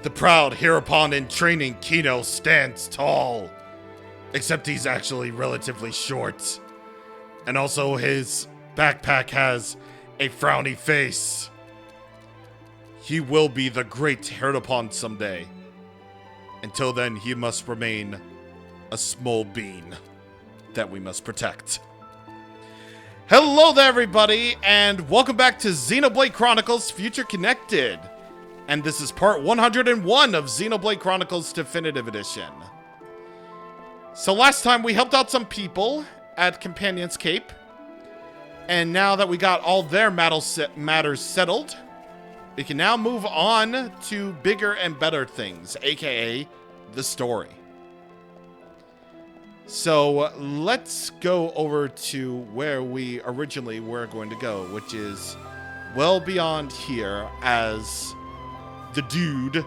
The proud hereupon in training Kino stands tall. Except he's actually relatively short. And also his backpack has a frowny face. He will be the great hereupon someday. Until then, he must remain a small bean that we must protect. Hello there, everybody, and welcome back to Xenoblade Chronicles Future Connected. And this is part 101 of Xenoblade Chronicles Definitive Edition. So last time we helped out some people at Companion's Cape. And now that we got all their matters settled, we can now move on to bigger and better things, aka the story. So let's go over to where we originally were going to go, which is well beyond here as the dude,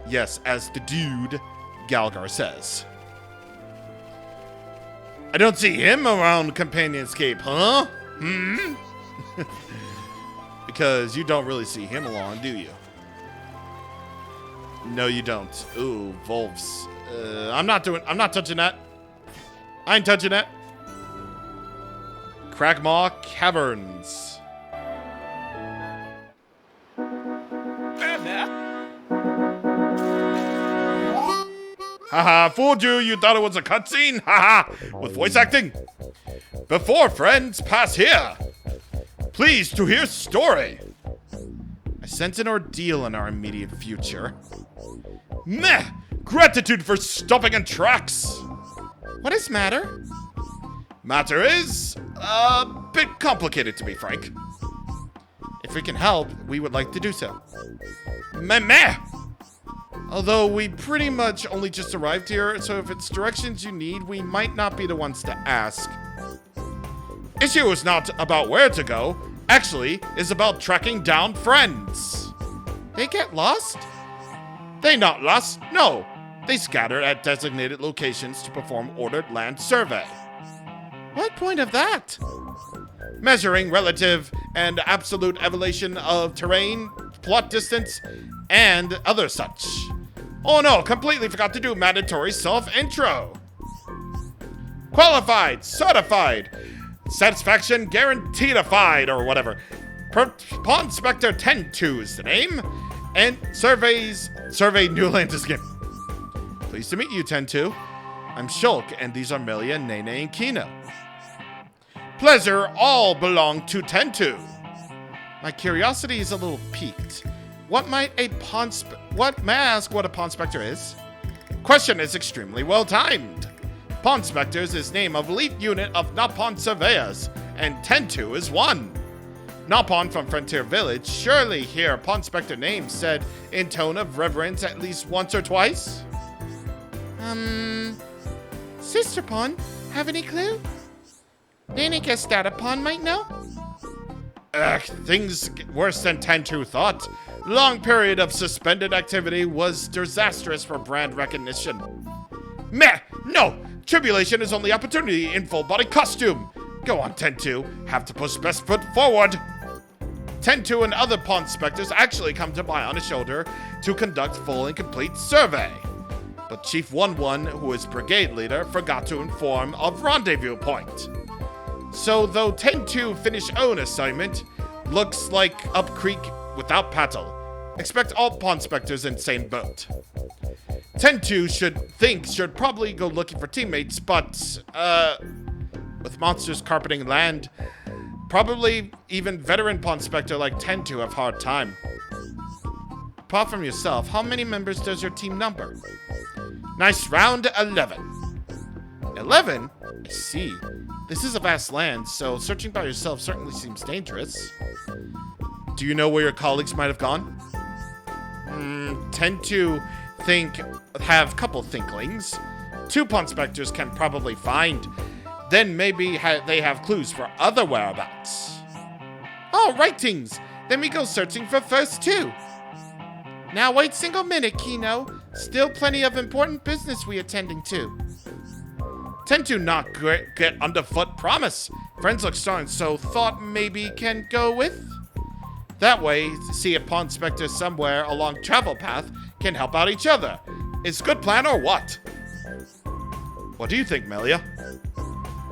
yes, as the dude Galgar says. I don't see him around Companion's Cape, huh? Because you don't really see him along, do you? No, you don't. Ooh, Wolves. I'm not touching that. I ain't touching that. Cragmaw Caverns. Haha, fooled you. You thought it was a cutscene? Haha, with voice acting. Before friends pass here, please to hear story. I sense an ordeal in our immediate future. Meh! Gratitude for stopping in tracks. What is matter? Matter is a bit complicated, to be frank. If we can help, we would like to do so. Meh! Although we pretty much only just arrived here, so if it's directions you need, we might not be the ones to ask. Issue is not about where to go, actually, is about tracking down friends. They get lost? They not lost, no. They scatter at designated locations to perform ordered land survey. What point of that? Measuring relative and absolute elevation of terrain, plot distance, and other such. Oh no, completely forgot to do mandatory self-intro. Qualified, certified, satisfaction guaranteed-ified, or whatever. Pawn Spectre 10-2 is the name, and survey Newland is game. Pleased to meet you, 10-2. I'm Shulk, and these are Melia, Nene, and Kino. Pleasure all belong to 10-2. My curiosity is a little piqued. May I ask what a Pawn Spectre is? Question is extremely well timed. Pawn Spectres is name of elite unit of Napon surveyors, and 10-2 is one. Napon from Frontier Village, surely hear Pawn Spectre name said in tone of reverence at least once or twice? Sister Pawn, have any clue? Nene guess that a pawn might know? Things worse than 10-2 thought. Long period of suspended activity was disastrous for brand recognition. Meh! No! Tribulation is only opportunity in full body costume! Go on, 10-2. Have to push best foot forward! 10-2 and other Pawn Spectres actually come to Biona's shoulder to conduct full and complete survey. But Chief 1-1, who is brigade leader, forgot to inform of rendezvous point. So though 10-2 finish own assignment, looks like up creek without paddle. Expect all Pawn Spectres in same boat. 10-2 should probably go looking for teammates, but with monsters carpeting land, probably even veteran Pawn Spectre like 10-2 have hard time. Apart from yourself, how many members does your team number? Nice round, 11. 11? I see. This is a vast land, so searching by yourself certainly seems dangerous. Do you know where your colleagues might have gone? Tend to have couple thinklings. 2 Pawn Spectres can probably find. Then maybe they have clues for other whereabouts. Oh, rightings. Then we go searching for first 2. Now wait single minute, Kino. Still plenty of important business we attending to. Tend to not get underfoot, promise. Friends look strong, so thought maybe can go with. That way, see a Pawn Spectre somewhere along travel path can help out each other. Is good plan or what? What do you think, Melia?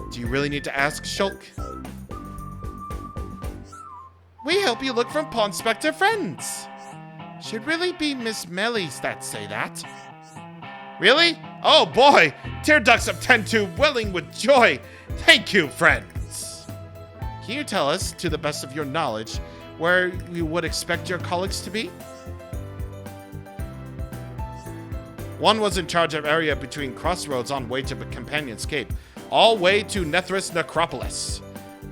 Do you really need to ask, Shulk? We help you look for Pawn Spectre friends. Should really be Miss Mellies that say that. Really? Oh boy! Tear ducts of 10-2 welling with joy. Thank you, friends. Can you tell us, to the best of your knowledge, where you would expect your colleagues to be? One was in charge of area between crossroads on way to the Companion's Cape, all way to Nethris Necropolis.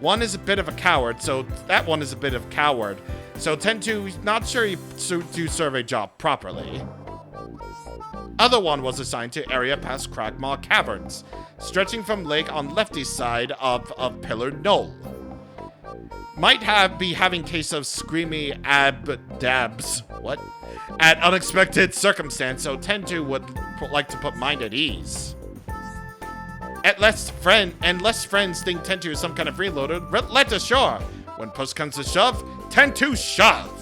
One is a bit of a coward, so 10-2 not sure he do survey job properly. Other one was assigned to area past Cragmaw Caverns, stretching from lake on lefty side of Pillar Knoll. Might be having case of screamy abdabs. What? At unexpected circumstance, so 10-2 would like to put mind at ease. Less friends think 10-2 is some kind of freeloader, let us sure. When push comes to shove, 10-2 shove.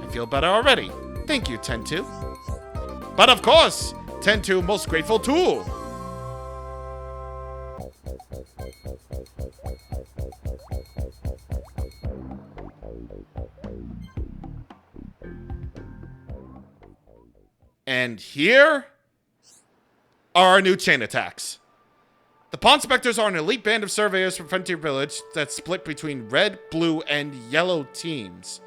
I feel better already. Thank you, 10-2. But of course, 10-2 most grateful too. And here are our new chain attacks. The Pawn Spectres are an elite band of surveyors from Frontier Village that's split between red, blue, and yellow teams.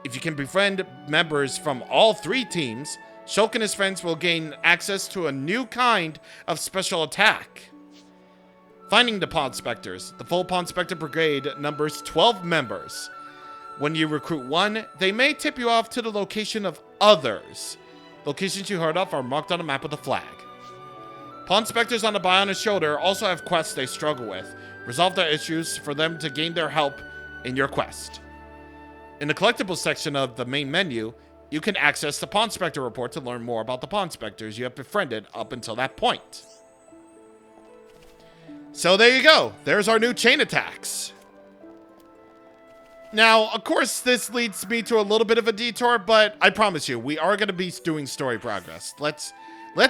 If you can befriend members from all three teams, Shulk and his friends will gain access to a new kind of special attack. Finding the Pawn Spectres. The full Pawn Spectre Brigade numbers 12 members. When you recruit one, they may tip you off to the location of others. Locations you heard of are marked on a map with a flag. Pawn Spectres on the Bionic Shoulder also have quests they struggle with. Resolve their issues for them to gain their help in your quest. In the collectibles section of the main menu, you can access the Pawn Spectre report to learn more about the Pawn Spectres you have befriended up until that point. So there you go. There's our new chain attacks. Now, of course, this leads me to a little bit of a detour, but I promise you, we are going to be doing story progress. Let's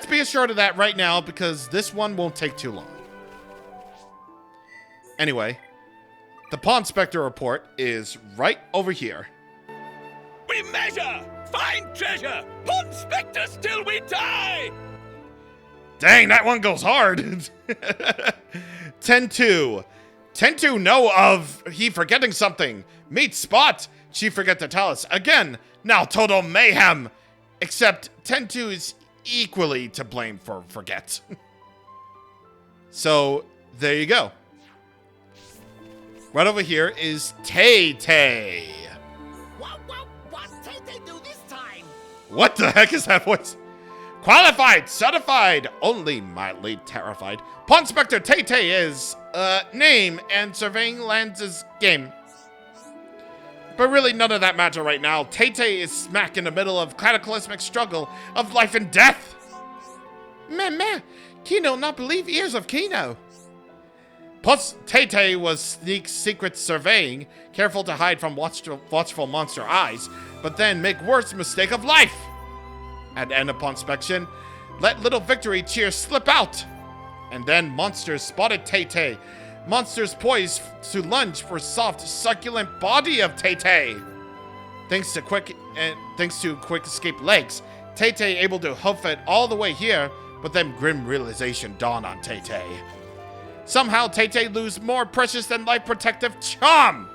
be assured of that right now, because this one won't take too long. Anyway, the Pawn Spectre report is right over here. We measure, find treasure, Pawn Spectre till we die! Dang, that one goes hard. 10-2. 10-2 know of he forgetting something. Meet Spot. She forget to tell us. Again, now total mayhem. Except 10-2 is equally to blame for forget. So, there you go. Right over here is Tay-Tay. What's Tay-Tay do this time? What the heck is that voice? Qualified, certified, only mildly terrified. Pawn Spectre Tay-Tay is, name and surveying lands' game. But really, none of that matter right now. Tay-Tay is smack in the middle of cataclysmic struggle of life and death. Meh, Kino not believe ears of Kino. Plus, Tay-Tay was secret surveying, careful to hide from watchful monster eyes, but then make worse mistake of life. At end of Pawn Inspection, let little victory cheer slip out. And then monsters spotted Tay-Tay. Monsters poised to lunge for soft, succulent body of Tay-Tay. Thanks to quick escape legs, Tay-Tay able to hoof it all the way here, but then grim realization dawned on Tay-Tay. Somehow Tay-Tay lose more precious than life protective charm.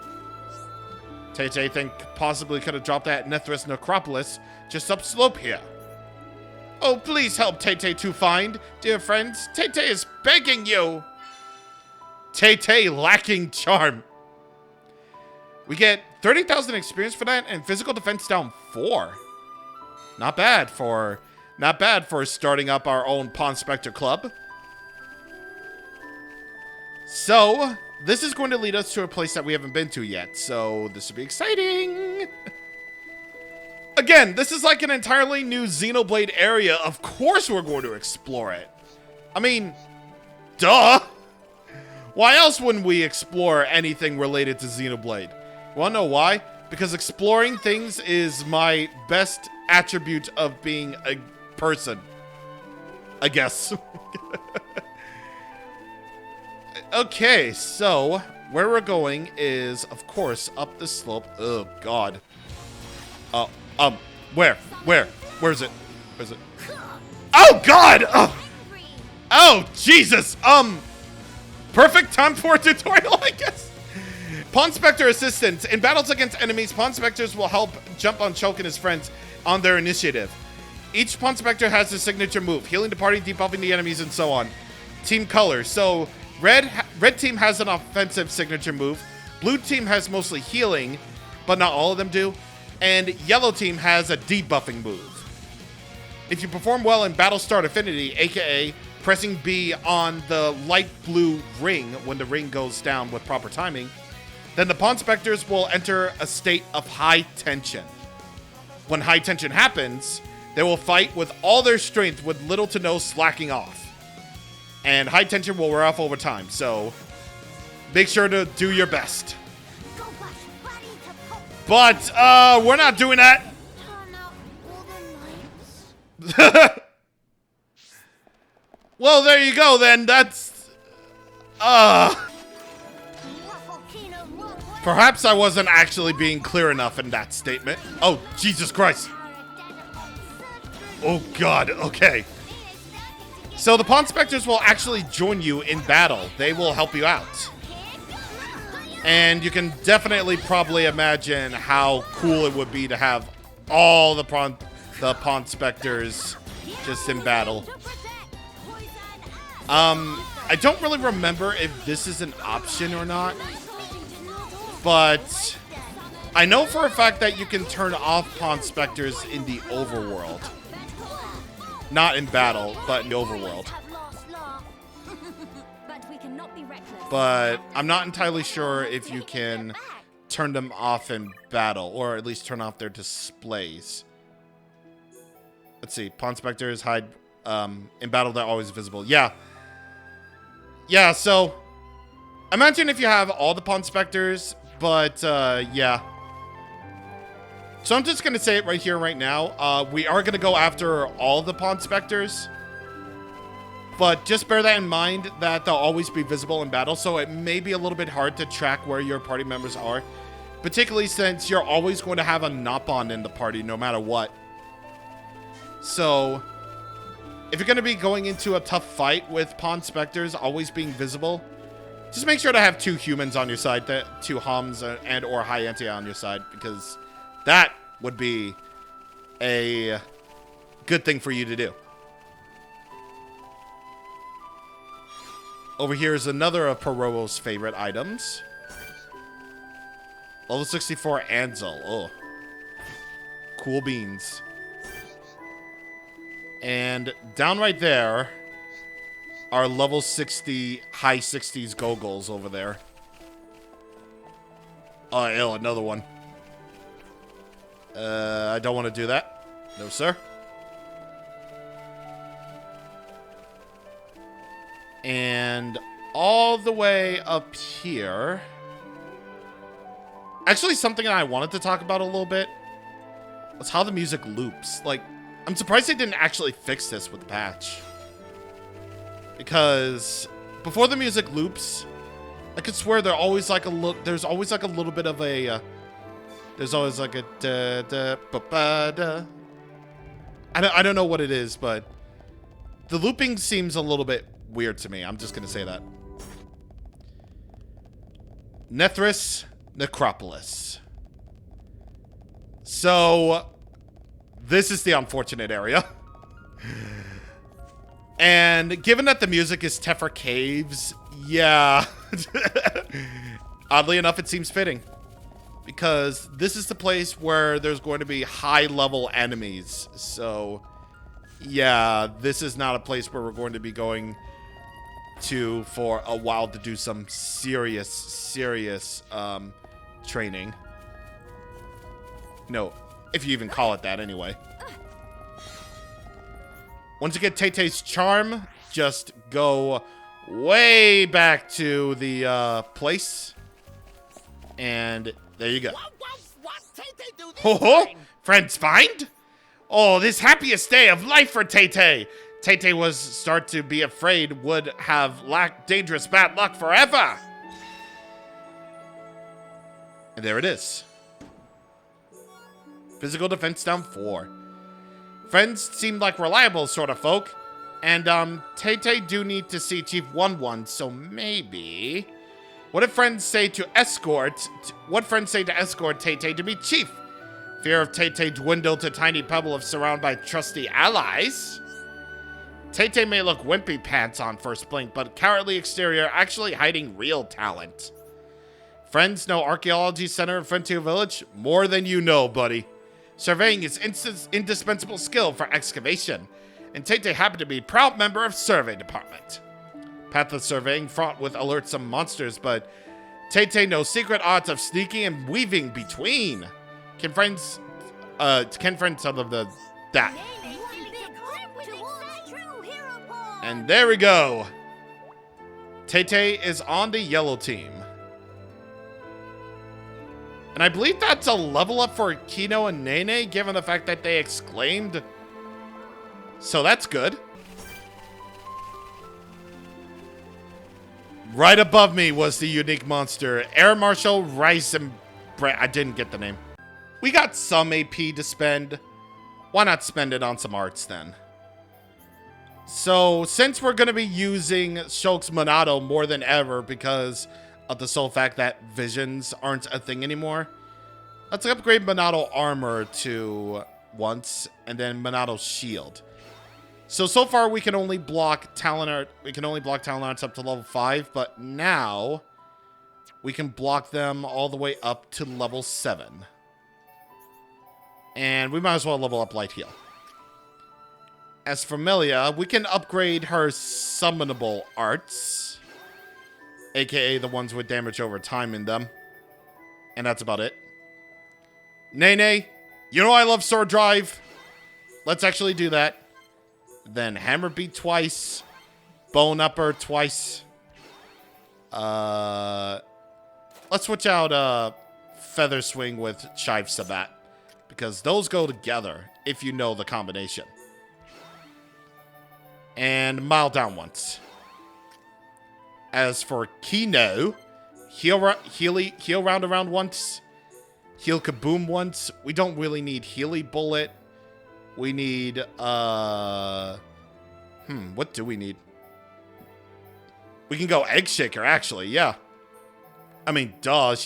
Tay-Tay think possibly could have dropped that Nethris Necropolis just upslope here. Oh, please help Tay-Tay to find, dear friends. Tay-Tay is begging you. Tay-Tay lacking charm. We get 30,000 experience for that and physical defense down 4. Not bad for starting up our own Pawn Spectre club. So, this is going to lead us to a place that we haven't been to yet, so this will be exciting. Again, this is like an entirely new Xenoblade area. Of course we're going to explore it. I mean, duh. Why else wouldn't we explore anything related to Xenoblade? You wanna know why? Because exploring things is my best attribute of being a person. I guess. Okay, so where we're going is, of course, up the slope. Oh, God. Where? Where's it? Where's it? Oh, God! Oh, Jesus! Perfect time for a tutorial, I guess. Pawn Spectre Assistance. In battles against enemies, Pawn Spectres will help jump on Choke and his friends on their initiative. Each Pawn Spectre has a signature move, healing the party, debuffing the enemies, and so on. Team color. So, red team has an offensive signature move. Blue team has mostly healing, but not all of them do. And yellow team has a debuffing move. If you perform well in Battle Start Affinity, aka pressing B on the light blue ring when the ring goes down with proper timing, then the Pawn Spectres will enter a state of high tension. When high tension happens, they will fight with all their strength with little to no slacking off. And high tension will wear off over time, so make sure to do your best. But, we're not doing that. Well, there you go then. That's, perhaps I wasn't actually being clear enough in that statement. Oh, Jesus Christ. Oh, God. Okay. So the Pawn Spectres will actually join you in battle. They will help you out. And you can definitely probably imagine how cool it would be to have all the Pawn Spectres just in battle. I don't really remember if this is an option or not, but I know for a fact that you can turn off Pawn Spectres in the overworld. Not in battle, but in the overworld. But I'm not entirely sure if you can turn them off in battle, or at least turn off their displays. Let's see. Pawn Spectres hide in battle, they're always visible. Yeah. Yeah, so imagine if you have all the Pawn Spectres, but yeah. So I'm just going to say it right here, right now. We are going to go after all the Pawn Spectres. But just bear that in mind that they'll always be visible in battle. So it may be a little bit hard to track where your party members are. Particularly since you're always going to have a Nopon in the party no matter what. So if you're going to be going into a tough fight with Pawn Spectres always being visible, just make sure to have 2 humans on your side, 2 Hums and or High Ante on your side, because that would be a good thing for you to do. Over here is another of Perovo's favorite items. Level 64 Ansel. Oh. Cool beans. And down right there are level 60, high 60s Gogols over there. Oh, ew, another one. I don't want to do that. No, sir. And all the way up here. Actually, something that I wanted to talk about a little bit was how the music loops. Like, I'm surprised they didn't actually fix this with the patch. Because before the music loops, I could swear there's always like a little bit of a there's always like a da da ba ba da. I don't know what it is, but the looping seems a little bit weird to me. I'm just gonna say that. Nethris Necropolis. So this is the unfortunate area. And given that the music is Tephra Caves, yeah. Oddly enough, it seems fitting. Because this is the place where there's going to be high-level enemies. So, yeah, this is not a place where we're going to be going to for a while to do some serious training. No, if you even call it that anyway. Once you get Tay-Tay's charm, just go way back to the place. And there you go. What Tay-Tay do this Ho-ho! time? Friends find? Oh, this happiest day of life for Tay-Tay. Tay-Tay was start to be afraid would have lacked dangerous bad luck forever. And there it is. Physical defense down 4. Friends seem like reliable sort of folk. And, Tay-Tay do need to see Chief 1-1, so maybe... What if friends say to escort Tay-Tay to be Chief? Fear of Tay-Tay dwindle to tiny pebble if surrounded by trusty allies? Tay-Tay may look wimpy pants on first blink, but cowardly exterior actually hiding real talent. Friends know Archaeology Center in Frontier Village? More than you know, buddy. Surveying is indispensable skill for excavation, and Tay-Tay happened to be a proud member of Survey Department. Path of surveying fraught with alertsome monsters, but Tay-Tay knows secret arts of sneaking and weaving between. Can friends tell of that? And there we go. Tay-Tay is on the yellow team. And I believe that's a level up for Kino and Nene, given the fact that they exclaimed. So that's good. Right above me was the unique monster, Air Marshal Rice and I didn't get the name. We got some AP to spend. Why not spend it on some arts then? So, since we're going to be using Shulk's Monado more than ever because of the sole fact that visions aren't a thing anymore, let's upgrade Monado armor to once, and then Monado shield. So far we can only block talent art. We can only block talent arts up to level 5, but now we can block them all the way up to level 7. And we might as well level up Light Heal. As for Melia, we can upgrade her summonable arts, aka the ones with damage over time in them. And that's about it. Nene, you know I love Sword Drive. Let's actually do that. Then Hammer Beat twice. Bone Upper twice. Let's switch out Feather Swing with Shive Sabat, because those go together if you know the combination. And Mile Down once. As for Kino, heal round around once. Heal Kaboom once. We don't really need Healy Bullet. We need, what do we need? We can go Egg Shaker, actually, yeah. I mean, duh,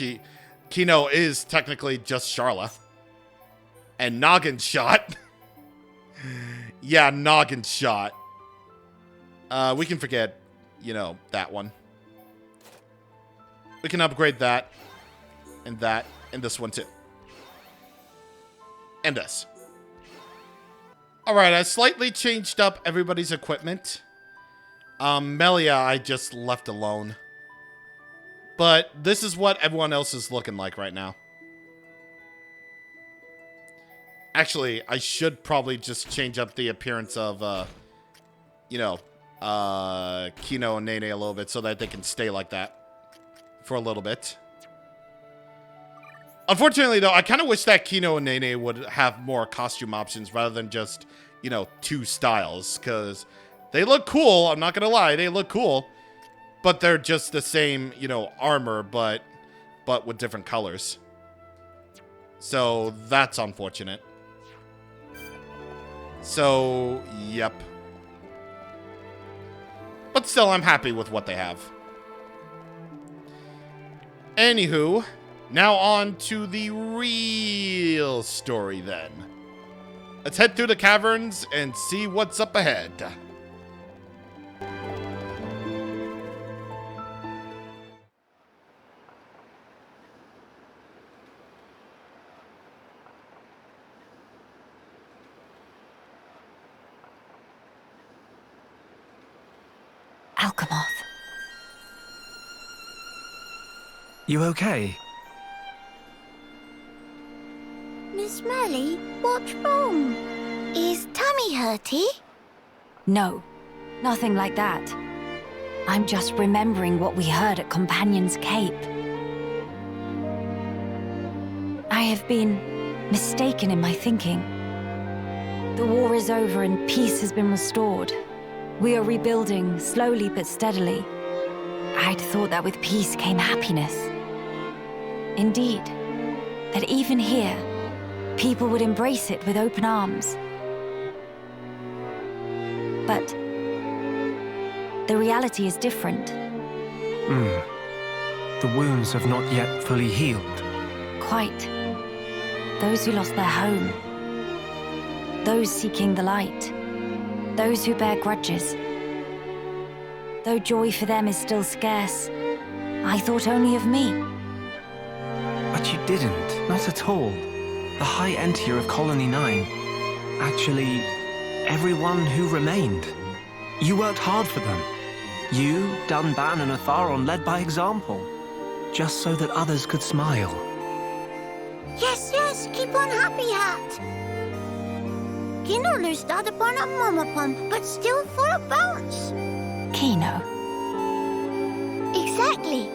Kino is technically just Charla. And Noggin Shot. Yeah, Noggin Shot. We can forget, that one. We can upgrade that, and this one too. And this. Alright, I slightly changed up everybody's equipment. Melia I just left alone. But this is what everyone else is looking like right now. Actually, I should probably just change up the appearance of, Kino and Nene a little bit so that they can stay like that for a little bit. Unfortunately, though, I kind of wish that Kino and Nene would have more costume options rather than just, 2 styles, because they look cool. I'm not going to lie. They look cool, but they're just the same, armor, but with different colors. So that's unfortunate. So, yep. But still, I'm happy with what they have. Anywho, now on to the real story then. Let's head through the caverns and see what's up ahead. Alchemoth. You okay? Miss Melly, what's wrong? Is tummy hurty? No, nothing like that. I'm just remembering what we heard at Companion's Cape. I have been mistaken in my thinking. The war is over and peace has been restored. We are rebuilding, slowly but steadily. I'd thought that with peace came happiness. Indeed, that even here, people would embrace it with open arms. But the reality is different. The wounds have not yet fully healed. Quite. Those who lost their home. Those seeking the light. Those who bear grudges. Though joy for them is still scarce, I thought only of me. But you didn't. Not at all. The High Entier of Colony 9. Actually, everyone who remained. You worked hard for them. You, Dunban, and Atharon led by example. Just so that others could smile. Yes, yes, keep on happy, Hat. Kino lustad upon a momopom, but still full of bounce. Kino. Exactly.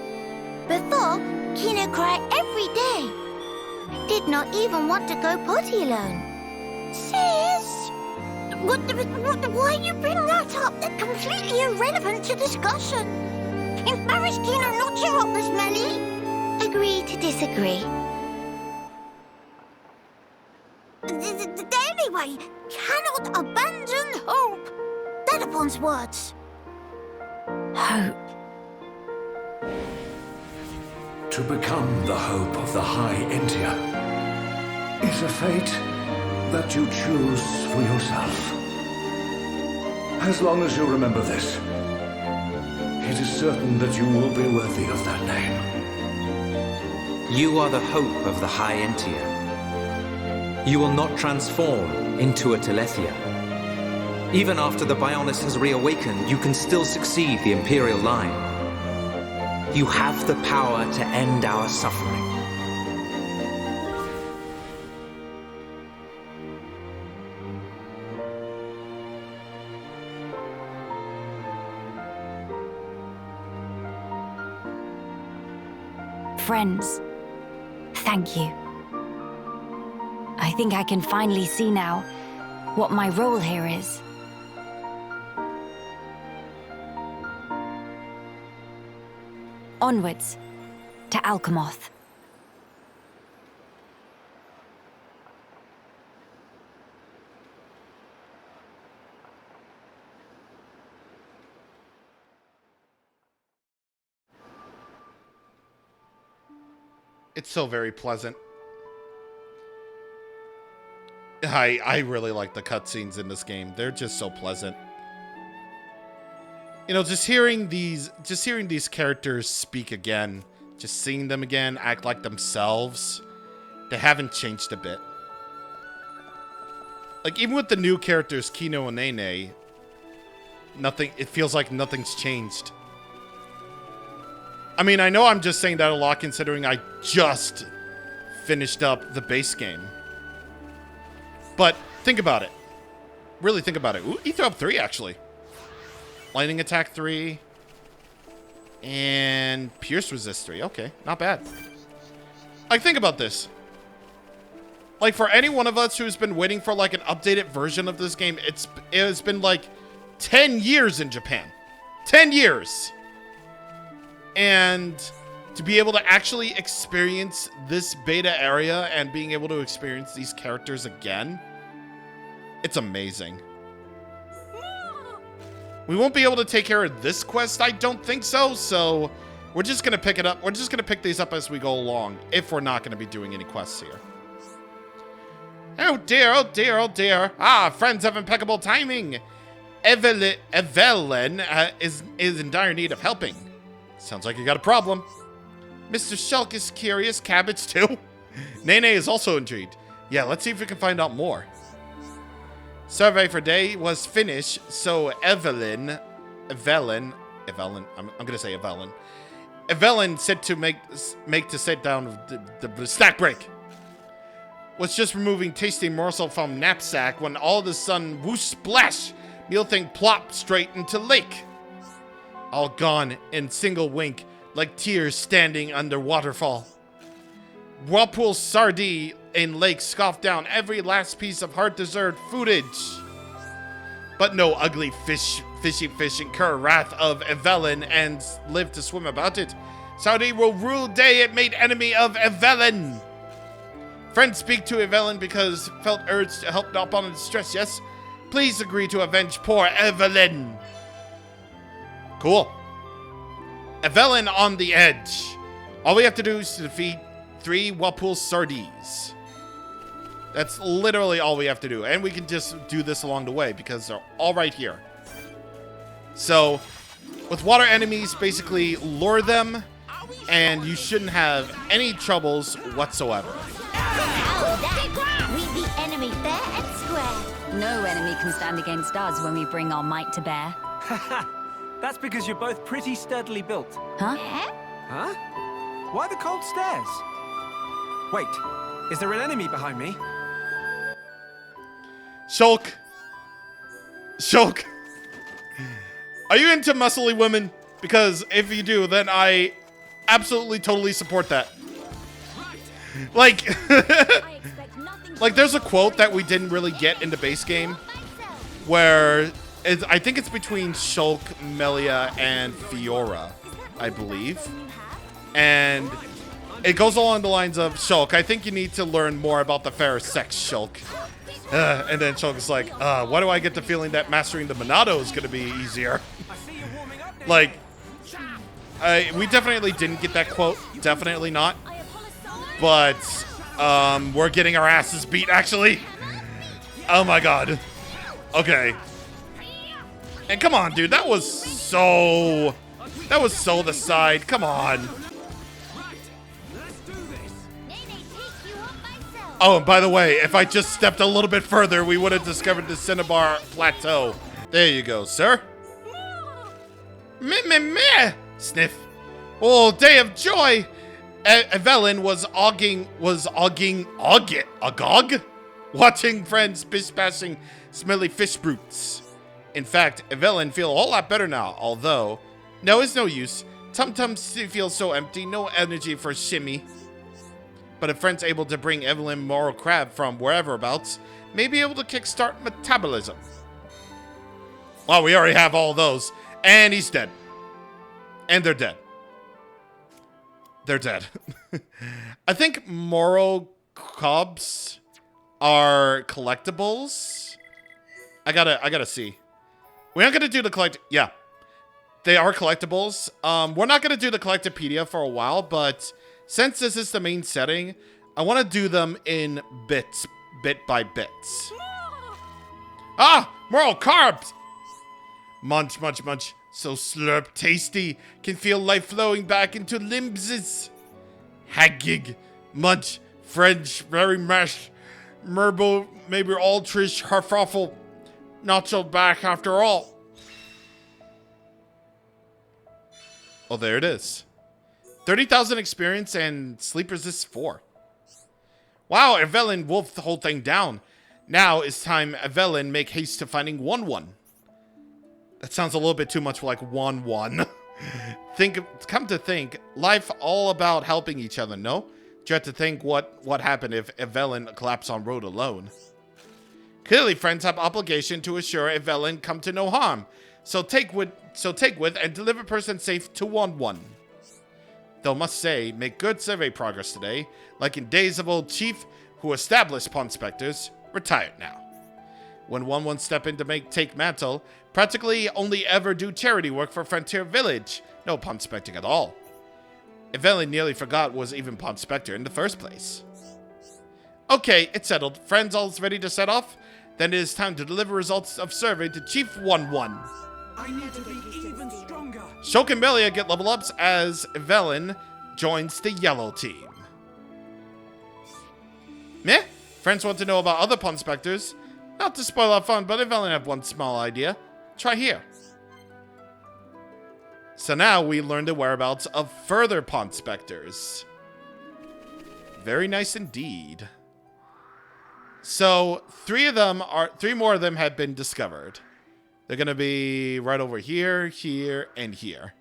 Before, Kino cried every day. Did not even want to go potty alone. Sis! Why you bring that up? They're completely irrelevant to discussion. Embarrassed Kino not cheer up, Miss Melly. Agree to disagree. Anyway, cannot abandon hope. Dedapon's words. Hope. To become the hope of the High Entier is a fate that you choose for yourself. As long as you remember this, it is certain that you will be worthy of that name. You are the hope of the High Entier. You will not transform into a Telethia. Even after the Bionis has reawakened, you can still succeed the Imperial line. You have the power to end our suffering. Friends, thank you. I think I can finally see now what my role here is. Onwards to Alchemoth. It's so very pleasant. I really like the cutscenes in this game. They're just so pleasant. You know, just hearing these characters speak again, just seeing them again act like themselves, they haven't changed a bit. Like, even with the new characters, Kino and Nene, it feels like nothing's changed. I mean, I know I'm just saying that a lot considering I just finished up the base game. But think about it. Really think about it. Ooh, he threw up 3, actually. Lightning attack 3. And pierce resist 3. Okay, not bad. Like, think about this. Like, for any one of us who's been waiting for, like, an updated version of this game, it's been, like, 10 years in Japan. 10 years! And to be able to actually experience this beta area and being able to experience these characters again, it's amazing. We won't be able to take care of this quest, I don't think so we're just going to pick it up. We're just going to pick these up as we go along, if we're not going to be doing any quests here. Oh dear, oh dear, oh dear. Ah, friends have impeccable timing. Evelyn is in dire need of helping. Sounds like you got a problem. Mr. Shulk is curious. Cabbage, too. Nene is also intrigued. Yeah, let's see if we can find out more. Survey for day was finished, so Evelyn, I'm gonna say Evelyn. Evelyn said to make to sit down the snack break. Was just removing tasty morsel from knapsack when all of a sudden, whoosh splash, meal thing plopped straight into lake. All gone in single wink, like tears standing under waterfall. Whirlpool Sardine in Lake scoffed down every last piece of heart-deserved footage. But no ugly fishy fish incur wrath of Evelyn and live to swim about it. Sardine will rule day it made enemy of Evelyn. Friends speak to Evelyn because felt urged to help Nopon in distress, yes? Please agree to avenge poor Evelyn. Cool. Evelyn on the edge. All we have to do is to defeat 3 Whirlpool Sardines. That's literally all we have to do. And we can just do this along the way because they're all right here. So, with water enemies, basically lure them, and you shouldn't have any troubles whatsoever. We beat enemy fair and square. No enemy can stand against us when we bring our might to bear. That's because you're both pretty sturdily built. Huh? Huh? Why the cold stares? Wait, is there an enemy behind me? Shulk. Shulk. Are you into muscly women? Because if you do, then I absolutely totally support that. Like, like there's a quote that we didn't really get in the base game where I think it's between Shulk, Melia, and Fiora, I believe. And it goes along the lines of, Shulk, I think you need to learn more about the fairer sex, Shulk. And then Shulk is like, why do I get the feeling that mastering the Monado is going to be easier? Like, we definitely didn't get that quote. Definitely not. But, we're getting our asses beat, actually. Oh my god. Okay. And come on, dude. That was so the side. Come on. Oh, and by the way, if I just stepped a little bit further, we would have discovered the Cinnabar Plateau. There you go, sir. Meh, meh, meh. Sniff. Oh, day of joy. Evelyn was agog? Watching friends bish-bashing smelly fish brutes. In fact, Evelyn feel a whole lot better now, although, no, it's no use. Tum-Tum feels so empty, no energy for shimmy. But if friends able to bring Evelyn moral crab from wherever abouts, may be able to kickstart metabolism. Well, we already have all those. And he's dead. And they're dead. They're dead. I think moral cobs are collectibles. I gotta see. We're not gonna do the collect. Yeah, they are collectibles. We're not gonna do the Collectopedia for a while, but since this is the main setting, I want to do them in bits, bit by bits. Ah, moral carbs. Munch, munch, munch. So slurp tasty. Can feel life flowing back into limbs. Haggig. Munch. French. Very mash. Merble. Maybe all trish. Harfroffle. Not so back after all. Oh, there it is. 30,000 experience and sleep resist 4. Wow, Evelyn wolfed the whole thing down. Now it's time Evelyn make haste to finding 1-1. That sounds a little bit too much like 1-1. Come to think, life all about helping each other, no? Do you have to think what happened if Evelyn collapsed on road alone? Clearly, friends have obligation to assure Evelyn come to no harm. So take with and deliver person safe to 1-1. Though must say, make good survey progress today, like in days of old chief who established pawn specters, retired now. When 1-1 step in to take mantle, practically only ever do charity work for Frontier Village, no pawn specting at all. Evelyn nearly forgot was even pawn specter in the first place. Okay, it's settled. Friends all ready to set off? Then it is time to deliver results of survey to Chief 1-1. I need to be even stronger. Shulk and Melia get level ups as Evelyn joins the yellow team. Meh? Friends want to know about other pawn specters. Not to spoil our fun, but Evelyn have one small idea. Try here. So now we learn the whereabouts of further pawn specters. Very nice indeed. So 3 more of them have been discovered. They're gonna be right over here, here, and here.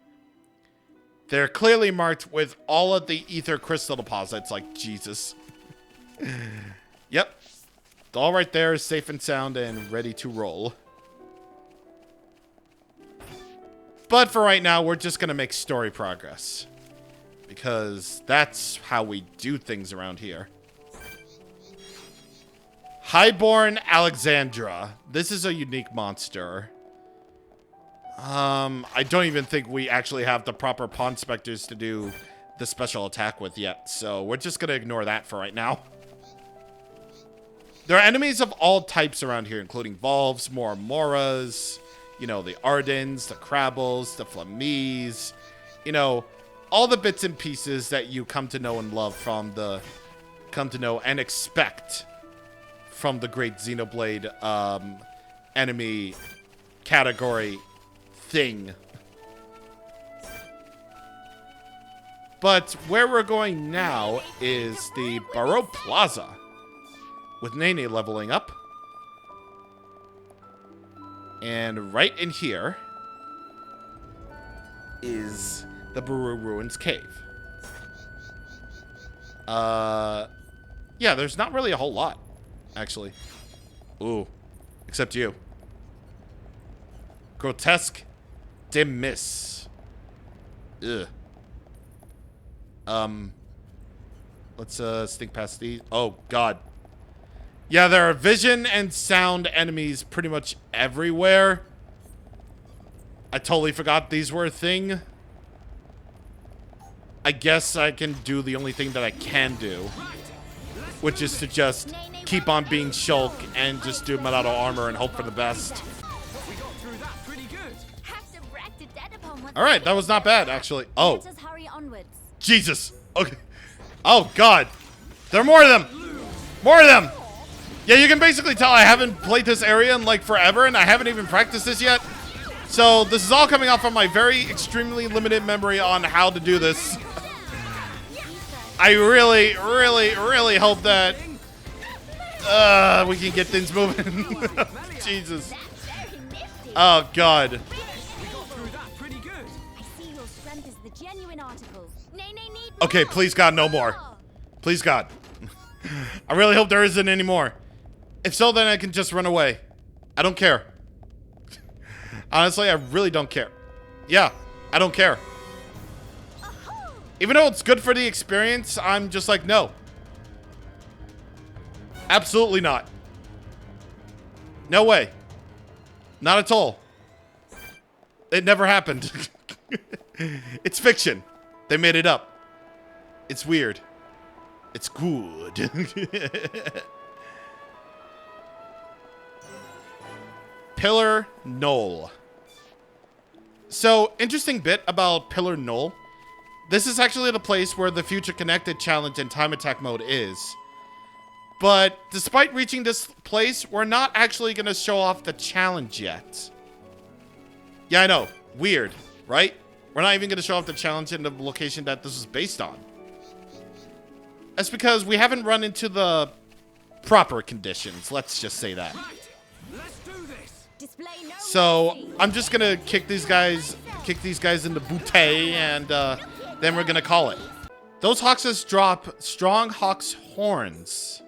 They're clearly marked with all of the ether crystal deposits, like Jesus. Yep. All right there is safe and sound and ready to roll. But for right now, we're just going to make story progress. Because that's how we do things around here. Highborn Alexandra. This is a unique monster. I don't even think we actually have the proper Pawn Specters to do the special attack with yet. So we're just going to ignore that for right now. There are enemies of all types around here, including Volves, Moras, you know, the Ardens, the Crabbles, the Flamies, you know, all the bits and pieces that you come to know and love from the, come to know and expect from the great Xenoblade enemy category thing. But where we're going now is the Barrow Plaza, with Nene leveling up. And right in here is the Baru Ruins Cave. Yeah, there's not really a whole lot, actually. Ooh, except you. Grotesque Demis. Ugh. Let's sneak past these. Oh, God. Yeah, there are vision and sound enemies pretty much everywhere. I totally forgot these were a thing. I guess I can do the only thing that I can do, which is to just keep on being Shulk and just do Monado armor and hope for the best. Alright, that was not bad, actually. Oh. Jesus. Okay. Oh, God. There are more of them. More of them. Yeah, you can basically tell I haven't played this area in like forever, and I haven't even practiced this yet. So this is all coming off from my very extremely limited memory on how to do this. I really, really, really hope that we can get things moving. Jesus. Oh, God. Okay, please, God, no more. Please, God. I really hope there isn't any more. If so, then I can just run away. I don't care. Honestly, I really don't care. Yeah, I don't care. Even though it's good for the experience, I'm just like, no. Absolutely not. No way. Not at all. It never happened. It's fiction. They made it up. It's weird. It's good. Pillar Knoll. So, interesting bit about Pillar Knoll. This is actually the place where the Future Connected challenge in time attack mode is. But despite reaching this place, we're not actually going to show off the challenge yet. Yeah, I know. Weird, right? We're not even going to show off the challenge in the location that this is based on. That's because we haven't run into the proper conditions. Let's just say that. So I'm just gonna kick these guys in the bootay, and then we're gonna call it. Those Hawks drop strong Hawk's horns.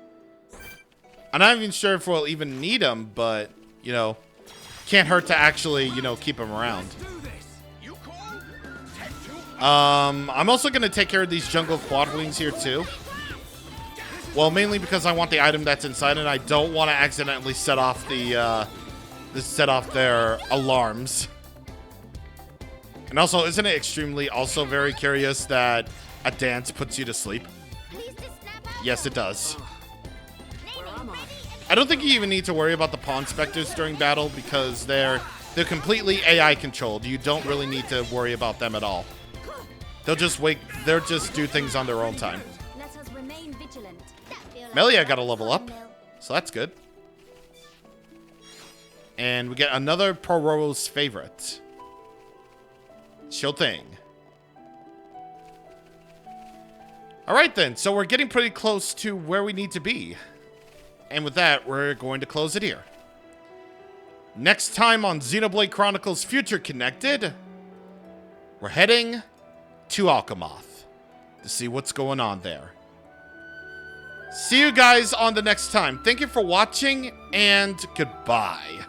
I'm not even sure if we'll even need them, but you know, can't hurt to actually keep them around. I'm also gonna take care of these jungle quad wings here too. Well, mainly because I want the item that's inside, and I don't want to accidentally set off their alarms. And also, isn't it extremely also very curious that a dance puts you to sleep? Yes, it does. I don't think you even need to worry about the Pawn Specters during battle because they're completely AI controlled. You don't really need to worry about them at all. They'll just do things on their own time. Melia got a level up, so that's good. And we get another Pororo's favorite. Sure thing. Alright then, so we're getting pretty close to where we need to be. And with that, we're going to close it here. Next time on Xenoblade Chronicles Future Connected, we're heading to Alchemoth to see what's going on there. See you guys on the next time. Thank you for watching, and goodbye.